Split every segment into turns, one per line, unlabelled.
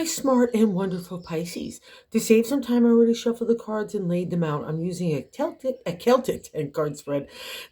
my smart and wonderful Pisces. To save some time, I already shuffled the cards and laid them out. I'm using a Celtic 10 card spread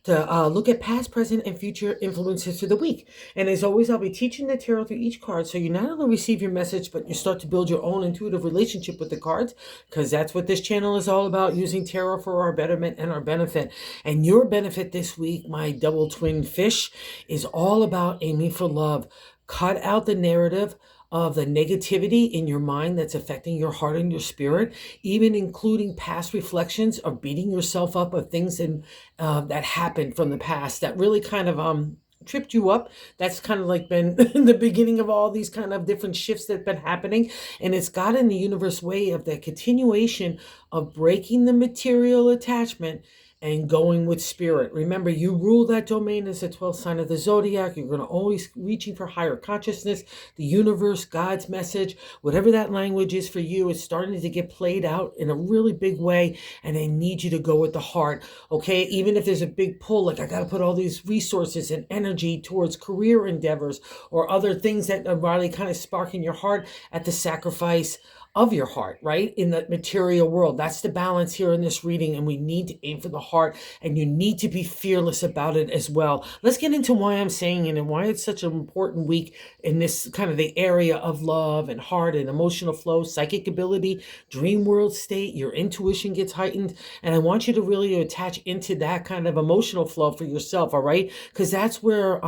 to look at past, present, and future influences for the week. And as always, I'll be teaching the tarot through each card, so you not only receive your message, but you start to build your own intuitive relationship with the cards, because that's what this channel is all about, using tarot for our betterment and our benefit. And your benefit this week, my double twin fish, is all about aiming for love. Cut out the narrative of the negativity in your mind that's affecting your heart and your spirit, even including past reflections of beating yourself up of things that happened from the past that really kind of tripped you up. That's kind of like been the beginning of all these kind of different shifts that have been happening. And it's got in the universe way of the continuation of breaking the material attachment and going with spirit. Remember, you rule that domain as the 12th sign of the zodiac. You're going to always reaching for higher consciousness, the universe, God's message, whatever that language is for you. It's starting to get played out in a really big way, and I need you to go with the heart, okay? Even if there's a big pull, like I got to put all these resources and energy towards career endeavors or other things that are really kind of sparking your heart at the sacrifice of your heart, right? In the material world. That's the balance here in this reading, and we need to aim for the heart, and you need to be fearless about it as well. Let's get into why I'm saying it and why it's such an important week in this kind of the area of love and heart and emotional flow, psychic ability, dream world state. Your intuition gets heightened, and I want you to really attach into that kind of emotional flow for yourself, all right? Because that's where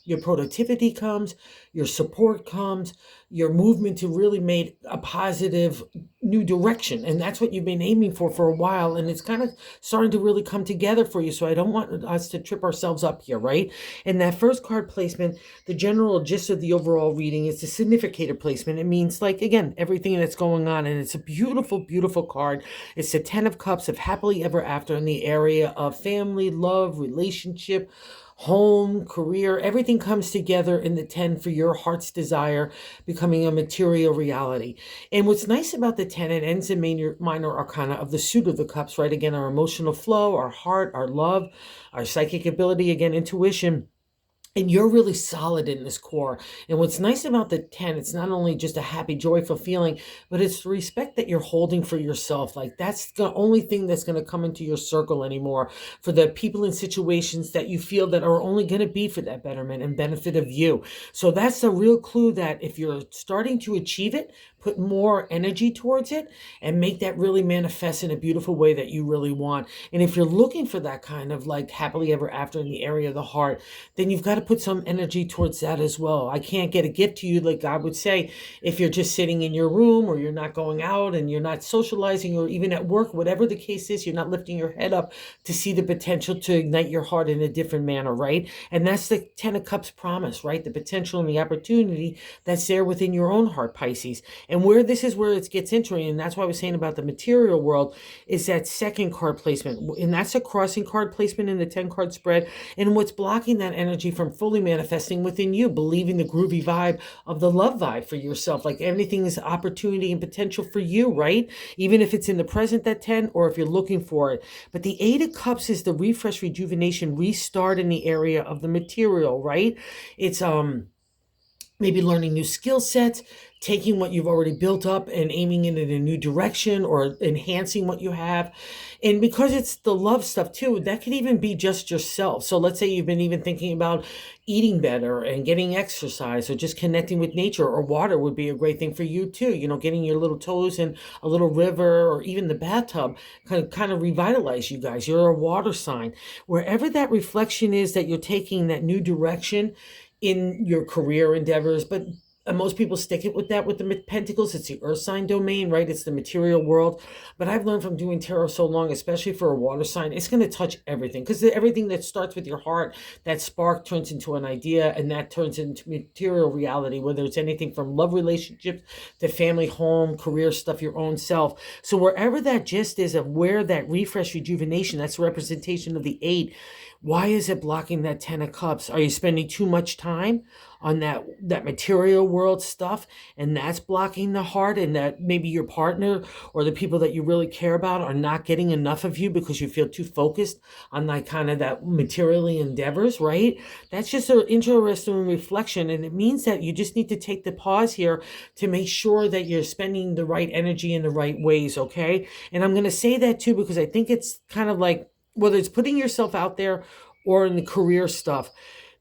your productivity comes, your support comes, your movement to really make a positive new direction. And that's what you've been aiming for a while. And it's kind of starting to really come together for you. So I don't want us to trip ourselves up here, right? And that first card placement, the general gist of the overall reading is the significator placement. It means, like, again, everything that's going on. And it's a beautiful, beautiful card. It's the 10 of Cups of happily ever after in the area of family, love, relationship, home, career. Everything comes together in the 10 for your heart's desire, becoming a material reality. And what's nice about the 10, it ends in minor arcana of the suit of the cups, right? Again, our emotional flow, our heart, our love, our psychic ability, again, intuition. And you're really solid in this core. And what's nice about the 10, it's not only just a happy, joyful feeling, but it's the respect that you're holding for yourself. Like, that's the only thing that's going to come into your circle anymore, for the people and situations that you feel that are only going to be for that betterment and benefit of you. So that's the real clue, that if you're starting to achieve it, put more energy towards it and make that really manifest in a beautiful way that you really want. And if you're looking for that kind of like happily ever after in the area of the heart, then you've got to put some energy towards that as well. I can't get a gift to you, like God would say, if you're just sitting in your room, or you're not going out and you're not socializing, or even at work, whatever the case is, you're not lifting your head up to see the potential to ignite your heart in a different manner, right? And that's the 10 of Cups promise, right? The potential and the opportunity that's there within your own heart, Pisces. And where this is where it gets interesting, and that's why I was saying about the material world, is that second card placement. And that's a crossing card placement in the 10 card spread. And what's blocking that energy from fully manifesting within you, believing the groovy vibe of the love vibe for yourself. Like, everything is opportunity and potential for you, right? Even if it's in the present, that 10, or if you're looking for it. But the 8 of Cups is the refresh, rejuvenation, restart in the area of the material, right? It's maybe learning new skill sets, taking what you've already built up and aiming it in a new direction, or enhancing what you have. And because it's the love stuff too, that could even be just yourself. So let's say you've been even thinking about eating better and getting exercise, or just connecting with nature, or water would be a great thing for you too. You know, getting your little toes in a little river, or even the bathtub kind of revitalize you guys. You're a water sign. Wherever that reflection is that you're taking that new direction in your career endeavors, but most people stick it with that, with the Pentacles. It's the earth sign domain, right? It's the material world. But I've learned from doing tarot so long, especially for a water sign, it's going to touch everything, because everything that starts with your heart, that spark turns into an idea, and that turns into material reality, whether it's anything from love relationships to family, home, career stuff, your own self. So wherever that gist is of where that refresh, rejuvenation, that's a representation of the 8, Why is it blocking that 10 of cups? Are you spending too much time on that material world stuff, and that's blocking the heart, and that maybe your partner or the people that you really care about are not getting enough of you because you feel too focused on like kind of that materially endeavors, right? That's just an interesting reflection, and it means that you just need to take the pause here to make sure that you're spending the right energy in the right ways, okay? And I'm going to say that too because I think it's kind of like whether it's putting yourself out there or in the career stuff,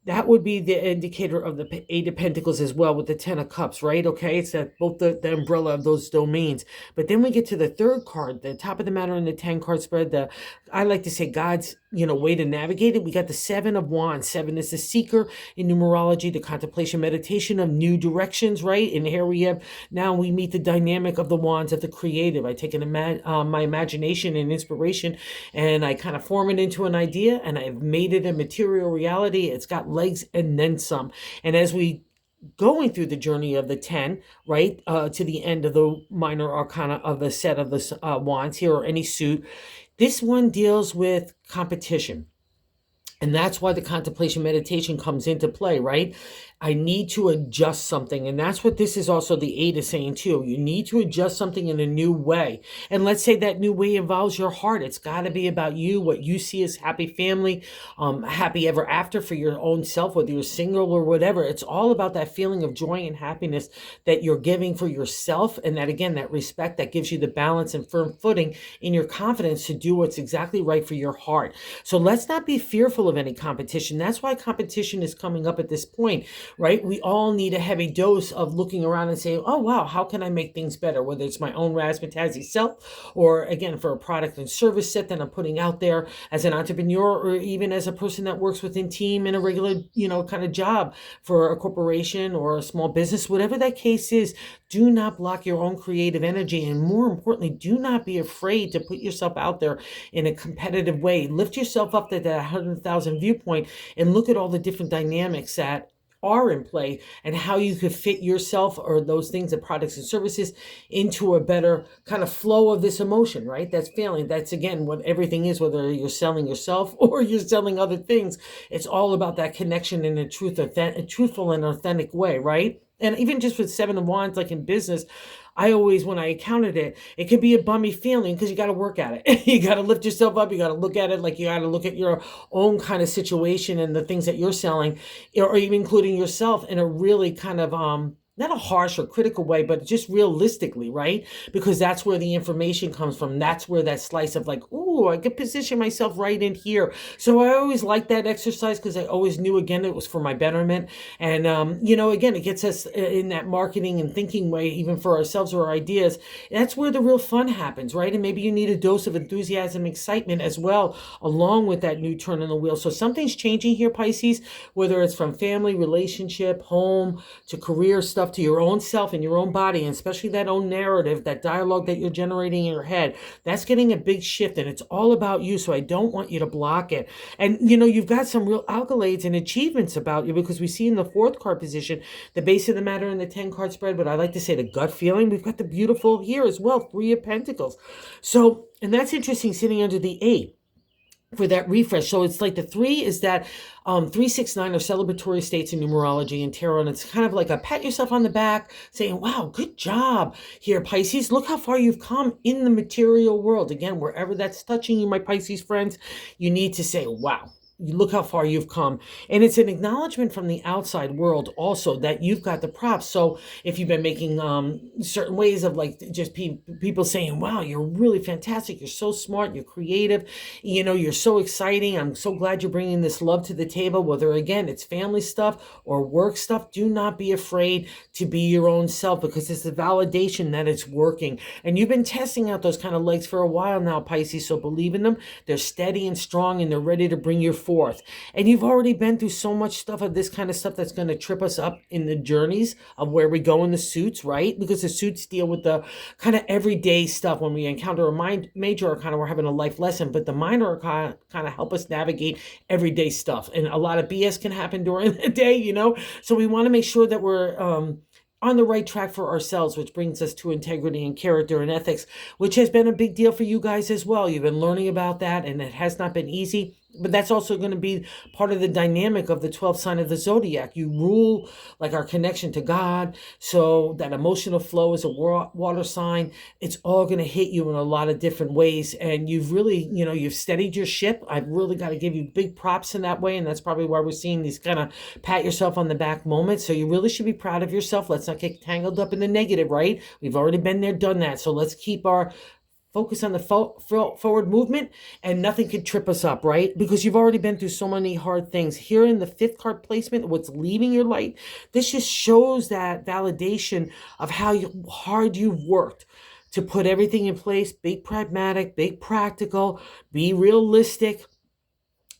that would be the indicator of the Eight of Pentacles as well with the Ten of Cups, right? Okay, it's that both the umbrella of those domains. But then we get to the third card, the top of the matter in the 10 card spread. I like to say God's way to navigate it. We got the Seven of Wands. Seven is the seeker in numerology, the contemplation, meditation of new directions, right? And here we meet the dynamic of the wands of the creative. I take my imagination and inspiration, and I kind of form it into an idea, and I've made it a material reality. It's got legs and then some. And as we going through the journey of the 10, right, to the end of the minor arcana of the set of the wands here, or any suit, this one deals with competition. And that's why the contemplation meditation comes into play, right? I need to adjust something. And that's what this is also the Eight is saying too. You need to adjust something in a new way. And let's say that new way involves your heart. It's got to be about you, what you see as happy family, happy ever after for your own self, whether you're single or whatever. It's all about that feeling of joy and happiness that you're giving for yourself. And that, again, that respect that gives you the balance and firm footing in your confidence to do what's exactly right for your heart. So let's not be fearful of any competition. That's why competition is coming up at this point, right? We all need a heavy dose of looking around and saying, oh, wow, how can I make things better? Whether it's my own razzmatazzy self, or again, for a product and service set that I'm putting out there as an entrepreneur, or even as a person that works within team in a regular, kind of job for a corporation or a small business, whatever that case is. Do not block your own creative energy. And more importantly, do not be afraid to put yourself out there in a competitive way. Lift yourself up to that 100,000 viewpoint and look at all the different dynamics that are in play and how you could fit yourself or those things, the products and services, into a better kind of flow of this emotion, right? That's feeling. That's, again, what everything is, whether you're selling yourself or you're selling other things. It's all about that connection in a truthful and authentic way, right? And even just with Seven of Wands, like in business, I always, when I encountered it, it could be a bummy feeling because you got to work at it. You got to lift yourself up. You got to look at it like you got to look at your own kind of situation and the things that you're selling, or even including yourself in a really kind of, not a harsh or critical way, but just realistically, right? Because that's where the information comes from. That's where that slice of like, ooh, I could position myself right in here. So I always liked that exercise because I always knew, again, it was for my betterment. And, again, it gets us in that marketing and thinking way, even for ourselves or our ideas. That's where the real fun happens, right? And maybe you need a dose of enthusiasm, excitement as well, along with that new turn in the wheel. So something's changing here, Pisces, whether it's from family, relationship, home, to career stuff, to your own self and your own body, and especially that own narrative, that dialogue that you're generating in your head. That's getting a big shift, and it's all about you. So I don't want you to block it. And you've got some real accolades and achievements about you, because we see in the fourth card position the base of the matter in the 10 card spread, but I like to say the gut feeling. We've got the beautiful here as well, Three of Pentacles. So, and that's interesting, sitting under the 8 for that refresh. So it's like the 3 is that 369 are celebratory states in numerology and tarot, and it's kind of like a pat yourself on the back saying, wow, good job here, Pisces. Look how far you've come in the material world. Again, wherever that's touching you, my Pisces friends, you need to say, wow. You look how far you've come. And it's an acknowledgement from the outside world also that you've got the props. So if you've been making certain ways of like just people saying, wow, you're really fantastic. You're so smart. You're creative. You're so exciting. I'm so glad you're bringing this love to the table, whether, again, it's family stuff or work stuff. Do not be afraid to be your own self, because it's a validation that it's working. And you've been testing out those kind of legs for a while now, Pisces. So believe in them. They're steady and strong, and they're ready to bring you forth. And you've already been through so much stuff of this kind of stuff that's going to trip us up in the journeys of where we go in the suits, right? Because the suits deal with the kind of everyday stuff. When we encounter a major arcana, we're having a life lesson, but the minor arcana kind of help us navigate everyday stuff. And a lot of BS can happen during the day, So we want to make sure that we're on the right track for ourselves, which brings us to integrity and character and ethics, which has been a big deal for you guys as well. You've been learning about that, and it has not been easy. But that's also going to be part of the dynamic of the 12th sign of the zodiac. You rule like our connection to God. So that emotional flow is a water sign. It's all going to hit you in a lot of different ways. And you've really, you've steadied your ship. I've really got to give you big props in that way. And that's probably why we're seeing these kind of pat yourself on the back moments. So you really should be proud of yourself. Let's not get tangled up in the negative, right? We've already been there, done that. So let's keep our focus on the forward movement, and nothing could trip us up, right? Because you've already been through so many hard things. Here in the fifth card placement, what's leaving your light, this just shows that validation of how hard you've worked to put everything in place. Be pragmatic, be practical, be realistic,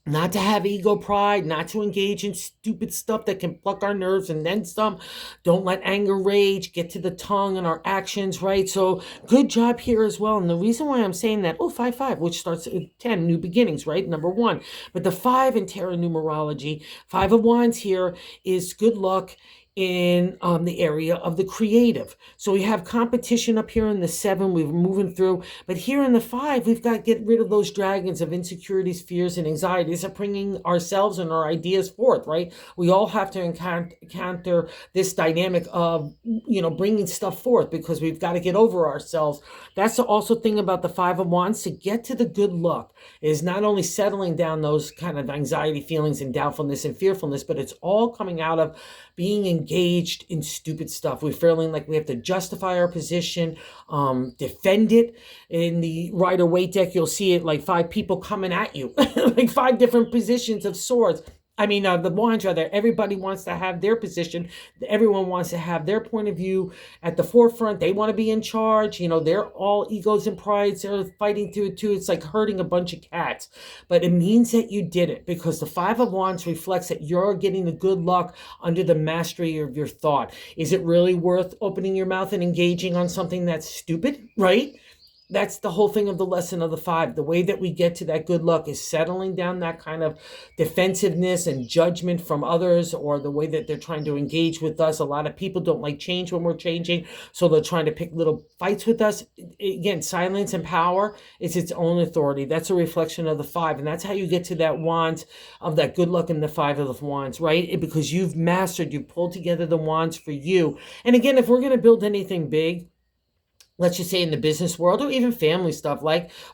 not to have ego pride, not to engage in stupid stuff that can pluck our nerves and then some. Don't let anger rage get to the tongue and our actions, right? So good job here as well. And the reason why I'm saying that, 5-5, which starts at 10, new beginnings, right? Number 1. But the 5 in tarot numerology, 5 of Wands here is good luck in the area of the creative. So we have competition up here in the 7, we're moving through, but here in the 5, we've got to get rid of those dragons of insecurities, fears, and anxieties of bringing ourselves and our ideas forth, right? We all have to encounter this dynamic of, bringing stuff forth, because we've got to get over ourselves. That's the also thing about the 5 of Wands. To get to the good luck is not only settling down those kind of anxiety feelings and doubtfulness and fearfulness, but it's all coming out of being engaged in stupid stuff. We're feeling like we have to justify our position, defend it. In the Rider-Waite deck, you'll see it like 5 people coming at you, like 5 different positions of swords. The Wands are there. Everybody wants to have their position. Everyone wants to have their point of view at the forefront. They want to be in charge. They're all egos and prides. They're fighting through it too. It's like herding a bunch of cats. But it means that you did it, because the 5 of Wands reflects that you're getting the good luck under the mastery of your thought. Is it really worth opening your mouth and engaging on something that's stupid, right? That's the whole thing of the lesson of the 5. The way that we get to that good luck is settling down that kind of defensiveness and judgment from others, or the way that they're trying to engage with us. A lot of people don't like change when we're changing, so they're trying to pick little fights with us. Again, silence and power is its own authority. That's a reflection of the 5, and that's how you get to that Wands of that good luck in the 5 of the Wands, right? Because you've pulled together the Wands for you. And again, if we're going to build anything big, let's just say in the business world, or even family stuff,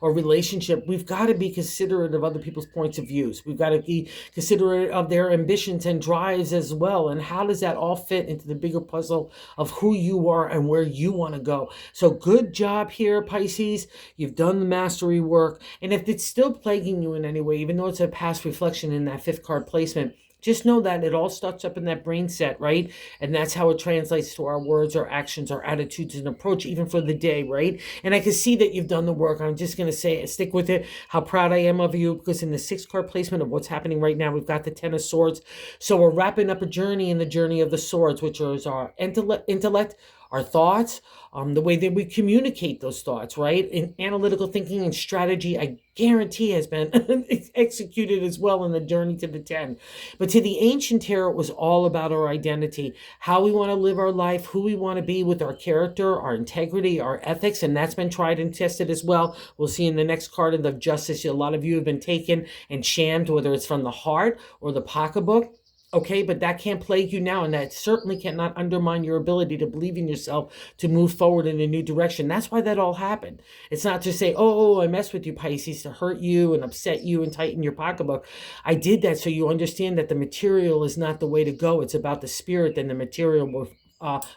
or relationship, we've got to be considerate of other people's points of views. We've got to be considerate of their ambitions and drives as well. And how does that all fit into the bigger puzzle of who you are and where you want to go? So good job here, Pisces. You've done the mastery work. And if it's still plaguing you in any way, even though it's a past reflection in that 5th card placement, just know that it all starts up in that brain set, right? And that's how it translates to our words, our actions, our attitudes, and approach, even for the day, right? And I can see that you've done the work. I'm just going to say, stick with it, how proud I am of you, because in the 6th card placement of what's happening right now, we've got the 10 of Swords. So we're wrapping up a journey in the journey of the Swords, which is our intellect, our thoughts, the way that we communicate those thoughts, right? In analytical thinking and strategy, I guarantee has been executed as well in the journey to the 10. But to the ancient tarot, it was all about our identity, how we want to live our life, who we want to be with our character, our integrity, our ethics, and that's been tried and tested as well. We'll see in the next card of the Justice, a lot of you have been taken and shammed, whether it's from the heart or the pocketbook. Okay, but that can't plague you now, and that certainly cannot undermine your ability to believe in yourself, to move forward in a new direction. That's why that all happened. It's not to say, I messed with you, Pisces, to hurt you and upset you and tighten your pocketbook. I did that so you understand that the material is not the way to go. It's about the spirit, and the material will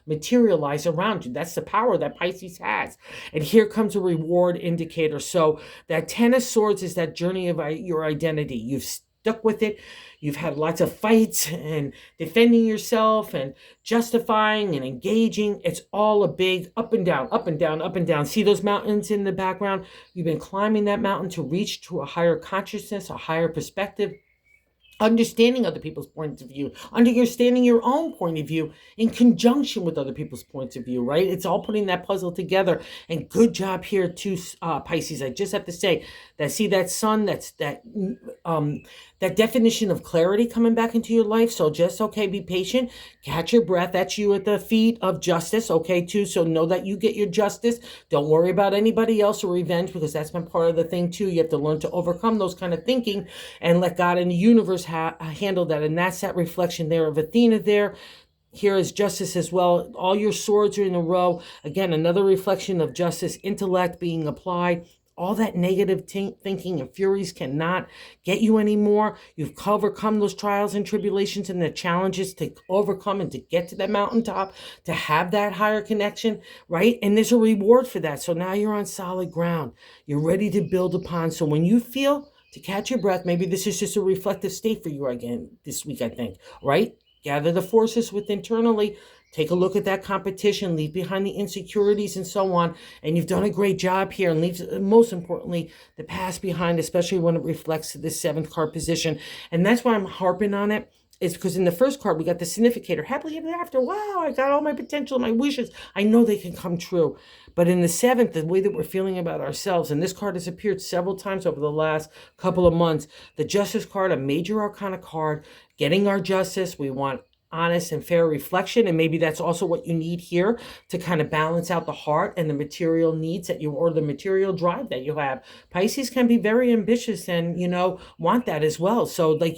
materialize around you. That's the power that Pisces has. And here comes a reward indicator. So that 10 of Swords is that journey of your identity. You've stuck with it. You've had lots of fights and defending yourself and justifying and engaging. It's all a big up and down, up and down, up and down. See those mountains in the background? You've been climbing that mountain to reach to a higher consciousness, a higher perspective. understanding other people's points of view, understanding your own point of view in conjunction with other people's points of view, right? It's all putting that puzzle together. And good job here too, Pisces. I just have to say that, see that sun, um that definition of clarity coming back into your life. So just, okay, be patient, catch your breath. That's you at the feet of justice, okay, too. So know that you get your justice. Don't worry about anybody else or revenge, because that's been part of the thing too. You have to learn to overcome those kind of thinking and let God and the universe handle that. And that's that reflection there of Athena there. Here is justice as well. All your swords are in a row. Again, another reflection of justice, intellect being applied. All that negative thinking and furies cannot get you anymore. You've overcome those trials and tribulations and the challenges to overcome and to get to that mountaintop, to have that higher connection, right? And there's a reward for that. So now you're on solid ground. You're ready to build upon. So when you feel to catch your breath, maybe this is just a reflective state for you again this week, I think, right? Gather the forces within internally. Take a look at that competition, leave behind the insecurities and so on. And you've done a great job here, and leave, most importantly, the past behind, especially when it reflects to this 7th card position. And that's why I'm harping on it. Is because in the first card, we got the significator, happily ever after. Wow, I got all my potential, my wishes. I know they can come true. But in the 7th, the way that we're feeling about ourselves, and this card has appeared several times over the last couple of months, the Justice card, a major arcana card, getting our justice. We want honest and fair reflection, and maybe that's also what you need here to kind of balance out the heart and the material needs that you, or the material drive that you have. Pisces can be very ambitious and, want that as well. So like,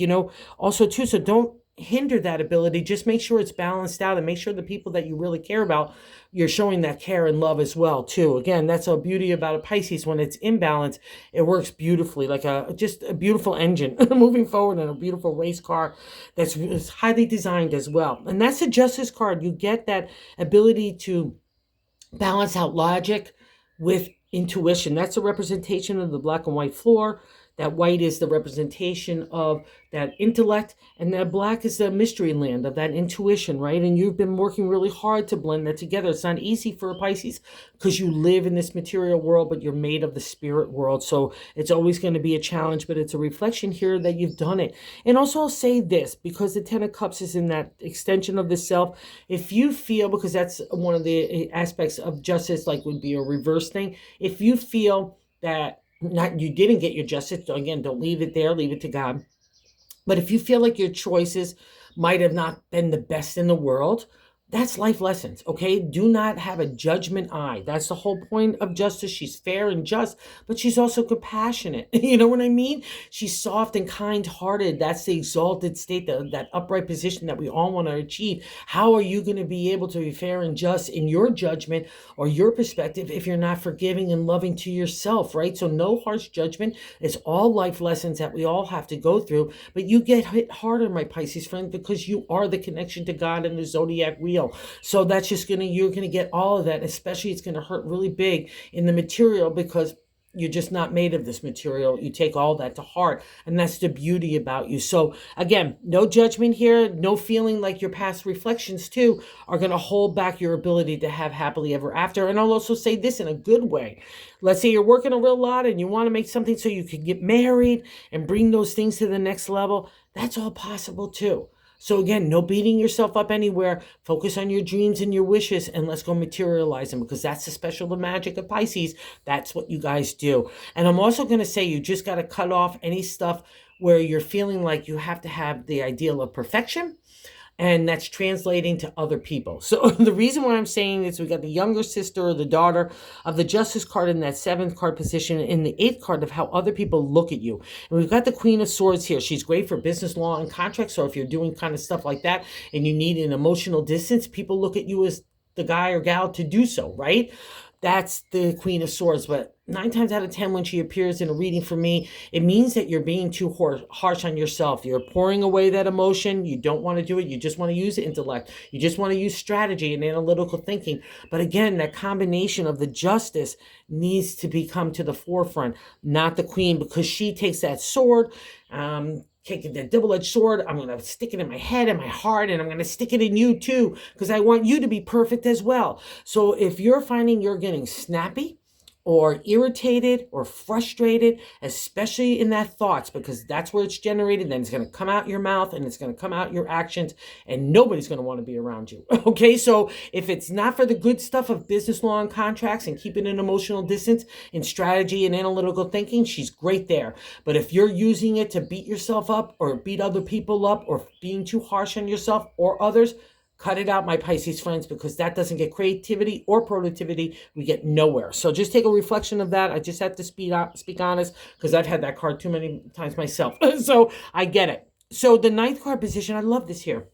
also too, so don't hinder that ability. Just make sure it's balanced out, and make sure the people that you really care about, you're showing that care and love as well too. Again, that's a beauty about a Pisces. When it's in balance, it works beautifully, like just a beautiful engine moving forward, and a beautiful race car that's highly designed as well. And that's the Justice card. You get that ability to balance out logic with intuition. That's a representation of the black and white floor. That white is the representation of that intellect, and that black is the mystery land of that intuition, right? And you've been working really hard to blend that together. It's not easy for a Pisces, because you live in this material world, but you're made of the spirit world. So it's always going to be a challenge, but it's a reflection here that you've done it. And also I'll say this, because the 10 of Cups is in that extension of the self. If you feel, because that's one of the aspects of justice, like would be a reverse thing. If you feel that you didn't get your justice, so again, don't leave it there, leave it to God. But if you feel like your choices might have not been the best in the world, that's life lessons, okay? Do not have a judgment eye. That's the whole point of justice. She's fair and just, but she's also compassionate. You know what I mean? She's soft and kind-hearted. That's the exalted state, that upright position that we all want to achieve. How are you going to be able to be fair and just in your judgment or your perspective if you're not forgiving and loving to yourself, right? So no harsh judgment. It's all life lessons that we all have to go through, but you get hit harder, my Pisces friend, because you are the connection to God and the zodiac wheel. So that's just you're gonna get all of that. Especially it's gonna hurt really big in the material, because you're just not made of this material. You take all that to heart, and that's the beauty about you. So again, no judgment here, no feeling like your past reflections too are going to hold back your ability to have happily ever after. And I'll also say this in a good way. Let's say you're working a real lot and you want to make something so you can get married and bring those things to the next level. That's all possible too. So again, no beating yourself up anywhere. Focus on your dreams and your wishes, and let's go materialize them, because that's the special, the magic of Pisces. That's what you guys do. And I'm also going to say, you just got to cut off any stuff where you're feeling like you have to have the ideal of perfection, and that's translating to other people. So the reason why I'm saying this, we got the younger sister or the daughter of the Justice card in that 7th card position, in the 8th card of how other people look at you. And we've got the Queen of Swords here. She's great for business, law, and contracts. So if you're doing kind of stuff like that and you need an emotional distance, people look at you as the guy or gal to do so, right? That's the Queen of Swords. But 9 times out of 10, when she appears in a reading for me, it means that you're being too harsh on yourself. You're pouring away that emotion. You don't want to do it. You just want to use intellect. You just want to use strategy and analytical thinking. But again, that combination of the Justice needs to come to the forefront, not the Queen, because she takes that sword, taking that double-edged sword. I'm going to stick it in my head and my heart, and I'm going to stick it in you too, because I want you to be perfect as well. So if you're finding you're getting snappy, or irritated or frustrated, especially in that thoughts, because that's where it's generated. Then it's going to come out your mouth and it's going to come out your actions, and nobody's going to want to be around you. Okay, so if it's not for the good stuff of business law and contracts and keeping an emotional distance in strategy and analytical thinking, she's great there. But if you're using it to beat yourself up or beat other people up or being too harsh on yourself or others, cut it out, my Pisces friends, because that doesn't get creativity or productivity. We get nowhere. So just take a reflection of that. I just have to speak honest, because I've had that card too many times myself. So I get it. So the ninth card position, I love this here.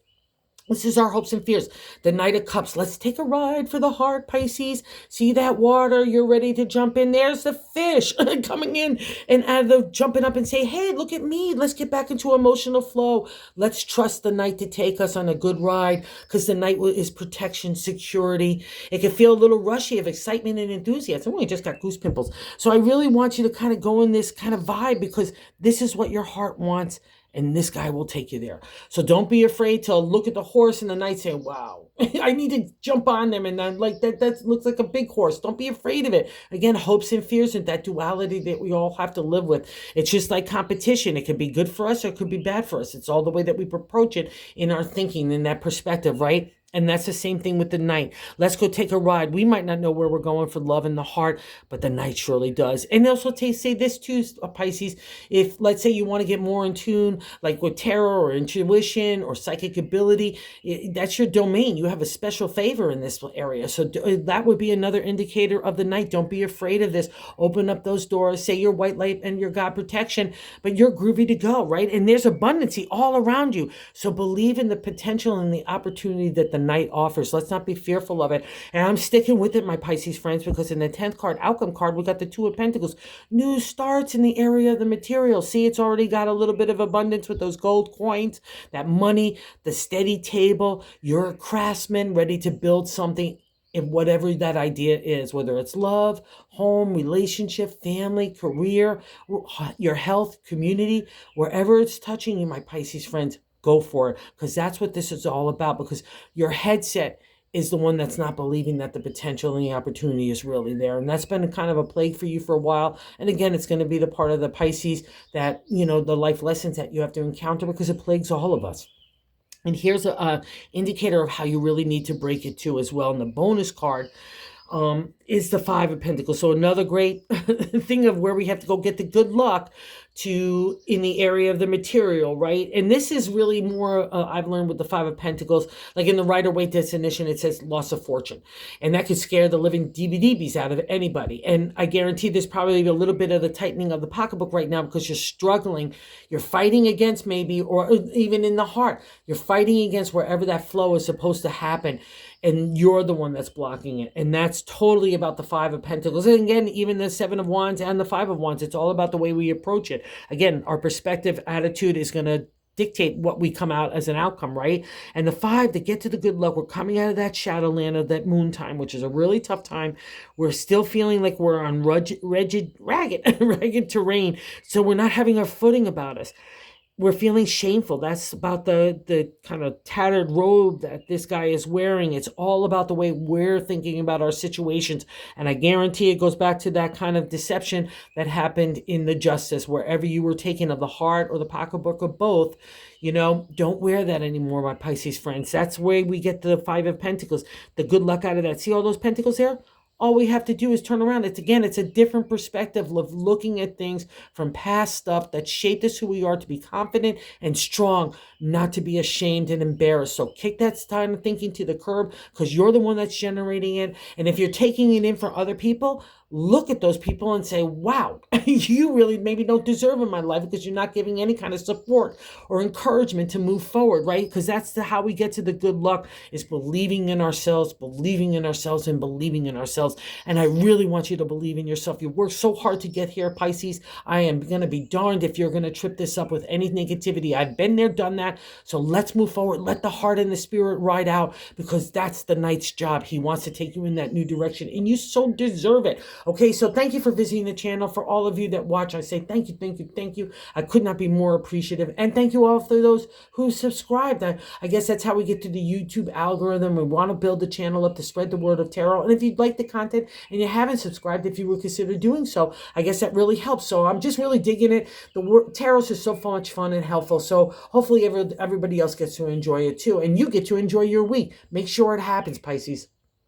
This is our hopes and fears. The Knight of Cups. Let's take a ride for the heart, Pisces. See that water? You're ready to jump in. There's the fish coming in and out of the jumping up and say, hey, look at me. Let's get back into emotional flow. Let's trust the Knight to take us on a good ride, because the Knight is protection, security. It can feel a little rushy of excitement and enthusiasm. Oh, I just got goose pimples. So I really want you to kind of go in this kind of vibe, because this is what your heart wants. And this guy will take you there. So don't be afraid to look at the horse in the night saying, wow, I need to jump on them. And then like that looks like a big horse. Don't be afraid of it. Again, hopes and fears and that duality that we all have to live with. It's just like competition. It could be good for us or it could be bad for us. It's all the way that we approach it in our thinking, in that perspective, right? And that's the same thing with the Knight. Let's go take a ride. We might not know where we're going for love in the heart, but the Knight surely does. And also say this too, Pisces, if let's say you want to get more in tune, like with tarot or intuition or psychic ability, that's your domain. You have a special favor in this area. So that would be another indicator of the Knight. Don't be afraid of this. Open up those doors, say your white light and your God protection, but you're groovy to go, right? And there's abundancy all around you. So believe in the potential and the opportunity that the Knight offers. Let's not be fearful of it. And I'm sticking with it, my Pisces friends, because in the 10th card, outcome card, we got the Two of Pentacles. New starts in the area of the material. See, it's already got a little bit of abundance with those gold coins, that money, the steady table. You're a craftsman ready to build something in whatever that idea is, whether it's love, home, relationship, family, career, your health, community, wherever it's touching you, my Pisces friends, go for it, because that's what this is all about, because your headset is the one that's not believing that the potential and the opportunity is really there. And that's been kind of a plague for you for a while. And again, it's going to be the part of the Pisces that, you know, the life lessons that you have to encounter, because it plagues all of us. And here's a indicator of how you really need to break it too as well. And the bonus card is the Five of Pentacles. So another great thing of where we have to go get the good luck to in the area of the material, right? And this is really more, I've learned with the Five of Pentacles, like in the Rider-Waite definition, it says loss of fortune. And that could scare the living DBDBs out of anybody. And I guarantee there's probably a little bit of the tightening of the pocketbook right now, because you're struggling. You're fighting against maybe, or even in the heart, you're fighting against wherever that flow is supposed to happen. And you're the one that's blocking it. And that's totally about the Five of Pentacles. And again, even the Seven of Wands and the Five of Wands, it's all about the way we approach it. Again, our perspective, attitude is going to dictate what we come out as an outcome, right? And the Five, to get to the good luck, we're coming out of that shadow land of that moon time, which is a really tough time. We're still feeling like we're on ragged terrain. So we're not having our footing about us. We're feeling shameful. That's about the kind of tattered robe that this guy is wearing. It's all about the way we're thinking about our situations. And I guarantee it goes back to that kind of deception that happened in the Justice, wherever you were taken of the heart or the pocketbook or both. You know, don't wear that anymore, my Pisces friends. That's where we get the Five of Pentacles, the good luck out of that. See all those pentacles there? All we have to do is turn around. It's a different perspective of looking at things from past stuff that shaped us who we are, to be confident and strong, not to be ashamed and embarrassed. So kick that style of thinking to the curb, because you're the one that's generating it. And if you're taking it in for other people, look at those people and say, wow, you really maybe don't deserve in my life, because you're not giving any kind of support or encouragement to move forward, right? Because that's how we get to the good luck, is believing in ourselves, and believing in ourselves. And I really want you to believe in yourself. You worked so hard to get here, Pisces. I am going to be darned if you're going to trip this up with any negativity. I've been there, done that. So let's move forward. Let the heart and the spirit ride out, because that's the Knight's job. He wants to take you in that new direction, and you so deserve it. Okay, so thank you for visiting the channel. For all of you that watch, I say thank you. I could not be more appreciative. And thank you all for those who subscribed. I guess that's how we get to the YouTube algorithm. We want to build the channel up to spread the word of tarot. And if you'd like to content and you haven't subscribed, if you would consider doing so, I guess that really helps. So I'm just really digging it. The tarot is so much fun and helpful. So hopefully everybody else gets to enjoy it too. And you get to enjoy your week. Make sure it happens, Pisces.